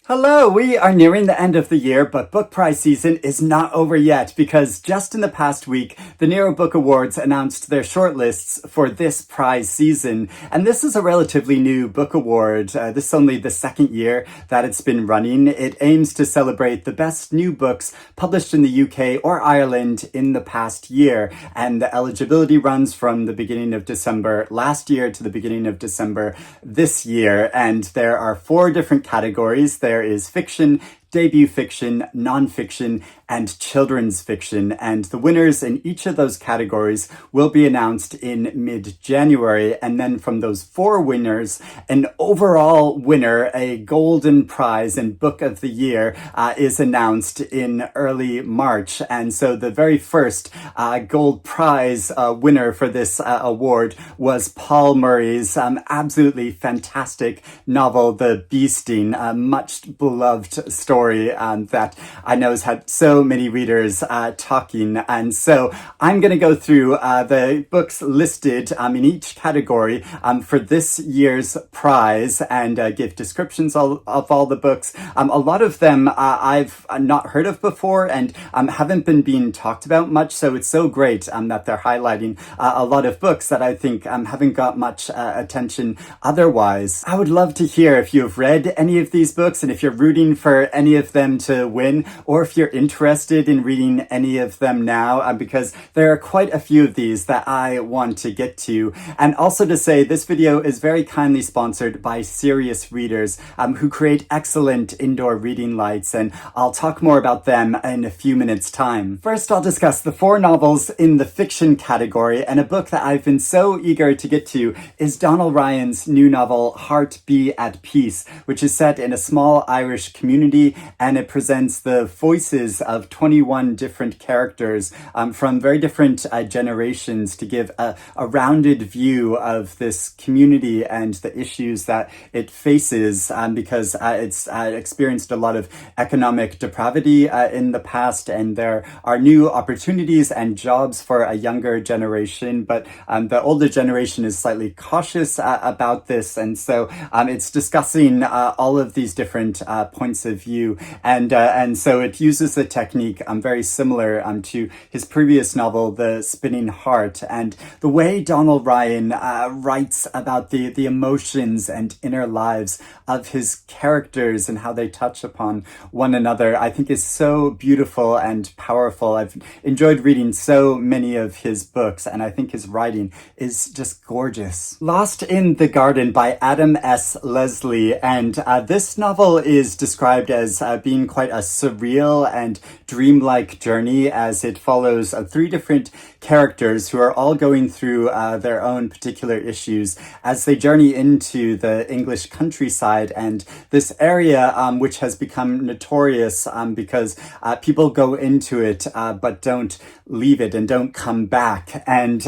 Hello, we are nearing the end of the year, but book prize season is not over yet because just in the past week, the Nero Book Awards announced their shortlists for this prize season. And this is a relatively new book award. This is only the second year that it's been running. It aims to celebrate the best new books published in the UK or Ireland in the past year. And the eligibility runs from the beginning of December last year to the beginning of December this year. And there are 4 different categories. There is fiction, debut fiction, non-fiction, and children's fiction. And the winners in each of those categories will be announced in mid-January. And then from those 4 winners, an overall winner, a golden prize and book of the year, is announced in early March. And so the very first gold prize winner for this award was Paul Murray's absolutely fantastic novel, The Beasting, a much beloved story that I know has had so many readers talking. And so I'm going to go through the books listed in each category for this year's prize and give descriptions of all the books. A lot of them I've not heard of before and haven't been being talked about much. So it's so great that they're highlighting a lot of books that I think haven't got much attention otherwise. I would love to hear if you've read any of these books and if you're rooting for any of them to win, or if you're interested in reading any of them now, because there are quite a few of these that I want to get to. And also to say, this video is very kindly sponsored by Serious Readers, who create excellent indoor reading lights, and I'll talk more about them in a few minutes' time. First, I'll discuss the 4 novels in the fiction category, and a book that I've been so eager to get to is Donal Ryan's new novel, Heart Be at Peace, which is set in a small Irish community, and it presents the voices of 21 different characters from very different generations to give a rounded view of this community and the issues that it faces because it's experienced a lot of economic depravity in the past, and there are new opportunities and jobs for a younger generation, but the older generation is slightly cautious about this, and so it's discussing all of these different points of view. And so it uses a technique very similar to his previous novel, The Spinning Heart. And the way Donal Ryan writes about the emotions and inner lives of his characters and how they touch upon one another, I think is so beautiful and powerful. I've enjoyed reading so many of his books, and I think his writing is just gorgeous. Lost in the Garden by Adam S. Leslie. And this novel is described as being quite a surreal and dreamlike journey, as it follows 3 different characters who are all going through their own particular issues as they journey into the English countryside, and this area which has become notorious because people go into it but don't leave it and don't come back. And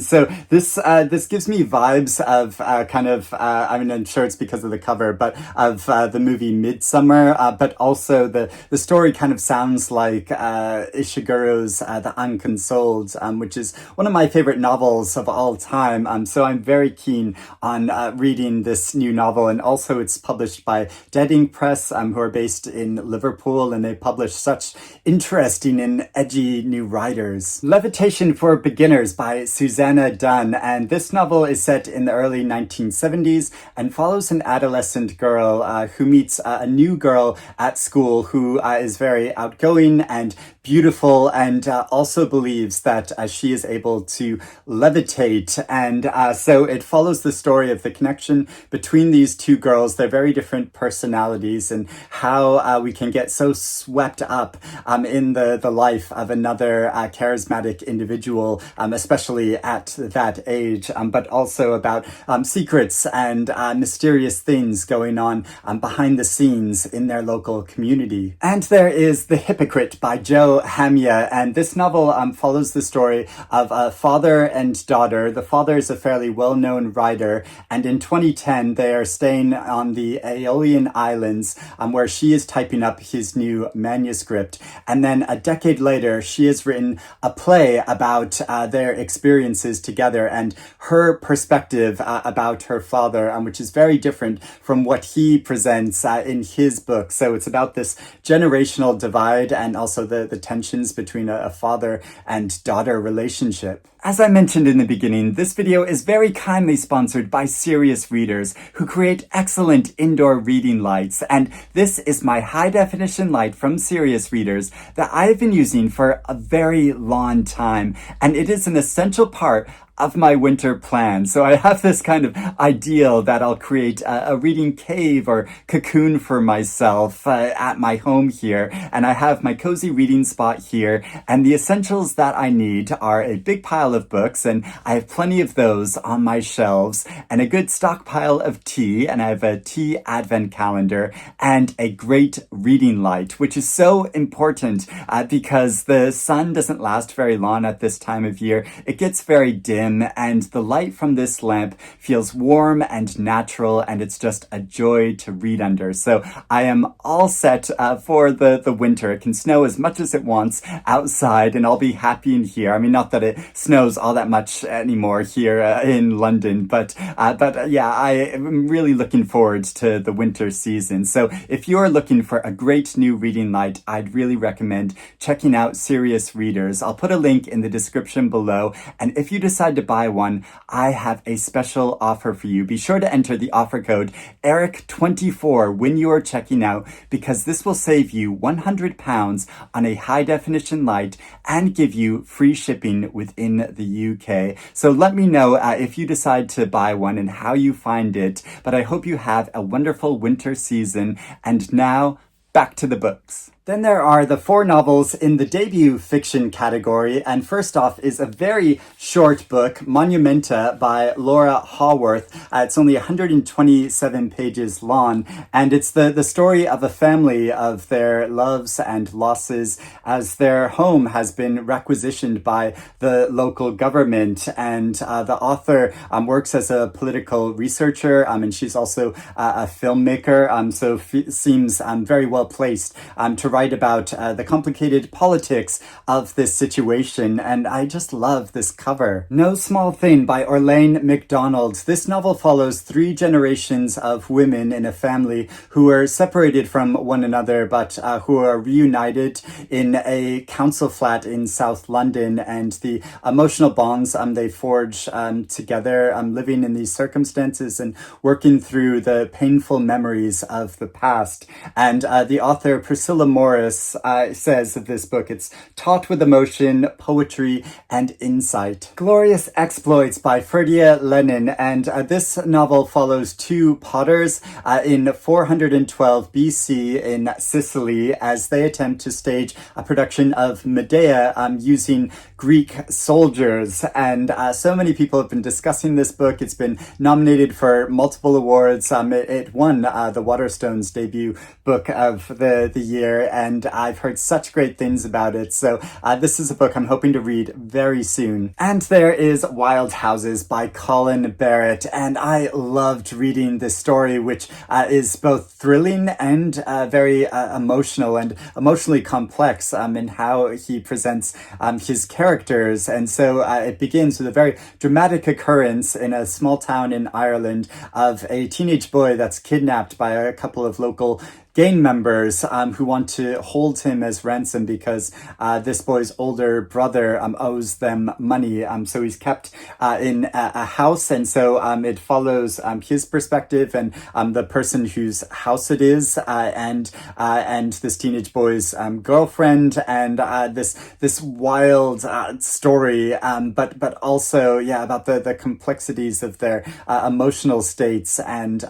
so this gives me vibes of I mean, I'm sure it's because of the cover, but of the movie Midsummer, but also the story kind of sounds like Ishiguro's The Unconsoled, which is one of my favorite novels of all time. So I'm very keen on reading this new novel, and also it's published by Dead Ink Press, who are based in Liverpool, and they publish such interesting and edgy new writers. Levitation for Beginners by Suzannah Dunn, and this novel is set in the early 1970s and follows an adolescent girl who meets a new girl at school who is very outgoing and beautiful, and also believes that she is able to levitate. And so it follows the story of the connection between these 2 girls, their very different personalities, and how we can get so swept up in the life of another charismatic individual, especially at that age, but also about secrets and mysterious things going on behind the scenes in their local community. And there is The Hypocrite by Jo Hamya, and this novel follows the story of a father and daughter. The father is a fairly well-known writer, and in 2010 they are staying on the Aeolian Islands where she is typing up his new manuscript. And then a decade later, she has written a play about their experiences together and her perspective about her father, which is very different from what he presents in his book. So it's about this generational divide and also the tensions between a father and daughter relationship. As I mentioned in the beginning, this video is very kindly sponsored by Serious Readers, who create excellent indoor reading lights. And this is my high definition light from Serious Readers that I've been using for a very long time. And it is an essential part of my winter plan. So I have this kind of ideal that I'll create a reading cave or cocoon for myself at my home here. And I have my cozy reading spot here. And the essentials that I need are a big pile of books, and I have plenty of those on my shelves, and a good stockpile of tea, and I have a tea advent calendar, and a great reading light, which is so important because the sun doesn't last very long at this time of year. It gets very dim, and the light from this lamp feels warm and natural, and it's just a joy to read under. So I am all set for the winter. It can snow as much as it wants outside, and I'll be happy in here. I mean, not that it snows all that much anymore here in London, but yeah, I am really looking forward to the winter season. So if you're looking for a great new reading light, I'd really recommend checking out Serious Readers. I'll put a link in the description below, and if you decide to buy one, I have a special offer for you. Be sure to enter the offer code ERIC24 when you are checking out, because this will save you £100 on a high definition light and give you free shipping within the UK. So let me know if you decide to buy one and how you find it. But I hope you have a wonderful winter season. And now, back to the books. Then there are the 4 novels in the debut fiction category, and first off is a very short book, Monumenta by Lara Haworth. It's only 127 pages long, and it's the story of a family of their loves and losses as their home has been requisitioned by the local government. And the author works as a political researcher, and she's also a filmmaker, so seems very well placed to write about the complicated politics of this situation, and I just love this cover. No Small Thing by Orlaine McDonald. This novel follows 3 generations of women in a family who are separated from one another, but who are reunited in a council flat in South London, and the emotional bonds they forge together, living in these circumstances and working through the painful memories of the past. And the author Priscilla Morris says of this book, it's taught with emotion, poetry, and insight. Glorious Exploits by Ferdia, Lennon, and this novel follows 2 potters in 412 BC in Sicily as they attempt to stage a production of Medea using Greek soldiers. And so many people have been discussing this book. It's been nominated for multiple awards. It won the Waterstones debut book of the year, and I've heard such great things about it. So this is a book I'm hoping to read very soon. And there is Wild Houses by Colin Barrett, and I loved reading this story, which is both thrilling and very emotional and emotionally complex in how he presents his characters. And so it begins with a very dramatic occurrence in a small town in Ireland of a teenage boy that's kidnapped by a couple of local gang members who want to hold him as ransom because this boy's older brother owes them money. So he's kept in a house, and so it follows his perspective and the person whose house it is, and this teenage boy's girlfriend, and this wild story, but also about the complexities of their emotional states and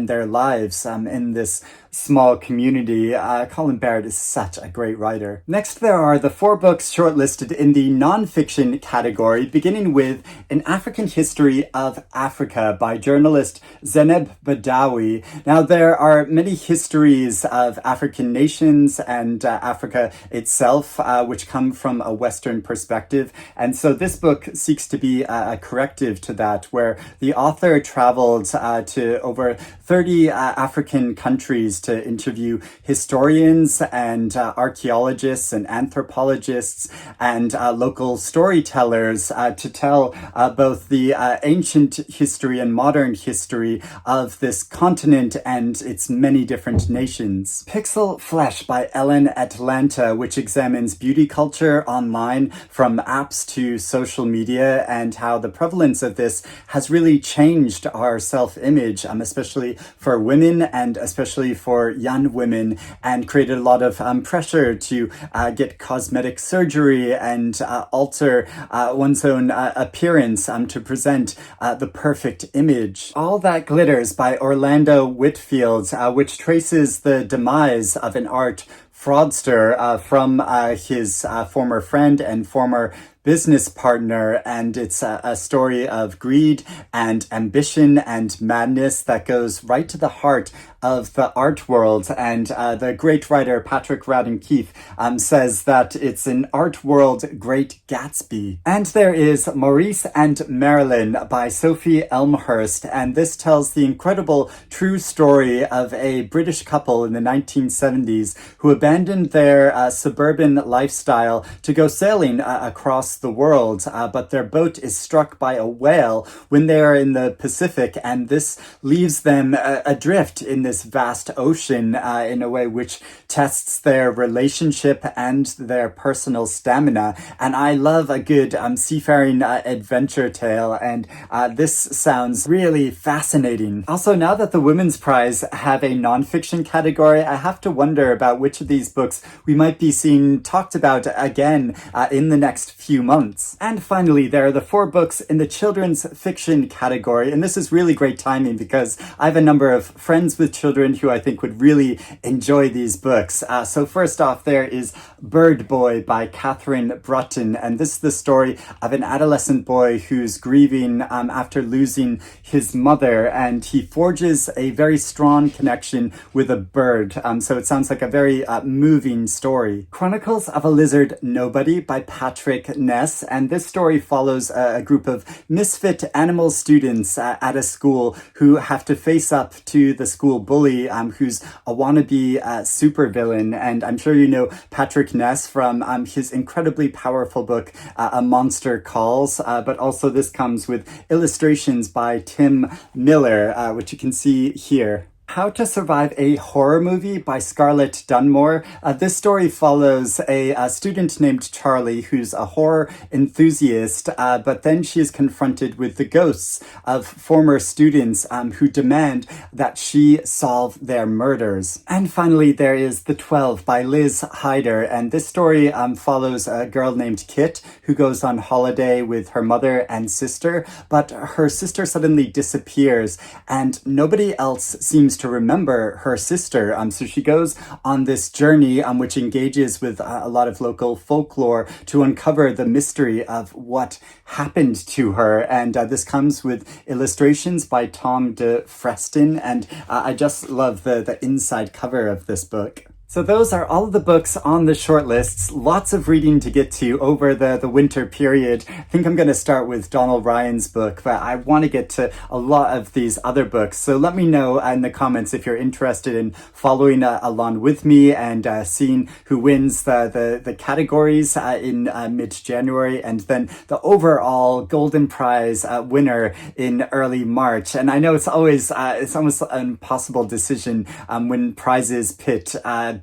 their lives in this small community. Colin Barrett is such a great writer. Next, there are the 4 books shortlisted in the non-fiction category, beginning with An African History of Africa by journalist Zeinab Badawi. Now, there are many histories of African nations and Africa itself, which come from a Western perspective. And so this book seeks to be a corrective to that, where the author traveled to over 30 African countries to interview historians and archaeologists and anthropologists and local storytellers to tell both the ancient history and modern history of this continent and its many different nations. Pixel Flesh by Ellen Atlanta, which examines beauty culture online from apps to social media and how the prevalence of this has really changed our self-image, especially for women and especially for young women, and created a lot of pressure to get cosmetic surgery and alter one's own appearance to present the perfect image. All That Glitters by Orlando Whitfield, which traces the demise of an art fraudster from his former friend and former business partner, and it's a story of greed and ambition and madness that goes right to the heart of the art world. And the great writer Patrick Radden Keefe says that it's an art world Great Gatsby. And there is Maurice and Maralyn by Sophie Elmhirst, and this tells the incredible true story of a British couple in the 1970s who abandoned their suburban lifestyle to go sailing across the world, but their boat is struck by a whale when they are in the Pacific, and this leaves them adrift in this vast ocean in a way which tests their relationship and their personal stamina. And I love a good seafaring adventure tale, and this sounds really fascinating. Also, now that the Women's Prize have a nonfiction category, I have to wonder about which of these books we might be seeing talked about again in the next few months. And finally, there are the 4 books in the children's fiction category, and this is really great timing because I have a number of friends with children who I think would really enjoy these books. So first off, there is Bird Boy by Catherine Bruton, and this is the story of an adolescent boy who's grieving after losing his mother, and he forges a very strong connection with a bird. So it sounds like a very moving story. Chronicles of a Lizard Nobody by Patrick Ness, and this story follows a group of misfit animal students at a school who have to face up to the school bully who's a wannabe supervillain. And I'm sure you know Patrick Ness from his incredibly powerful book, A Monster Calls, but also this comes with illustrations by Tim Miller, which you can see here. How to Survive a Horror Movie by Scarlet Dunmore. This story follows a student named Charlie who's a horror enthusiast, but then she is confronted with the ghosts of former students who demand that she solve their murders. And finally, there is The 12 by Liz Hyder, and this story follows a girl named Kit who goes on holiday with her mother and sister, but her sister suddenly disappears and nobody else seems to remember her sister. So she goes on this journey which engages with a lot of local folklore to uncover the mystery of what happened to her. And this comes with illustrations by Tom de Freston, and I just love the inside cover of this book. So those are all of the books on the shortlists. Lots of reading to get to over the winter period. I think I'm going to start with Donal Ryan's book, but I want to get to a lot of these other books. So let me know in the comments if you're interested in following along with me and seeing who wins the categories in mid-January, and then the overall Golden Prize winner in early March. And I know it's almost an impossible decision when prizes pit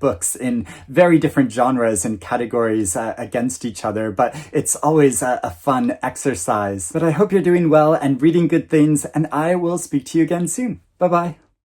books in very different genres and categories against each other, but it's always a fun exercise. But I hope you're doing well and reading good things, and I will speak to you again soon. Bye-bye.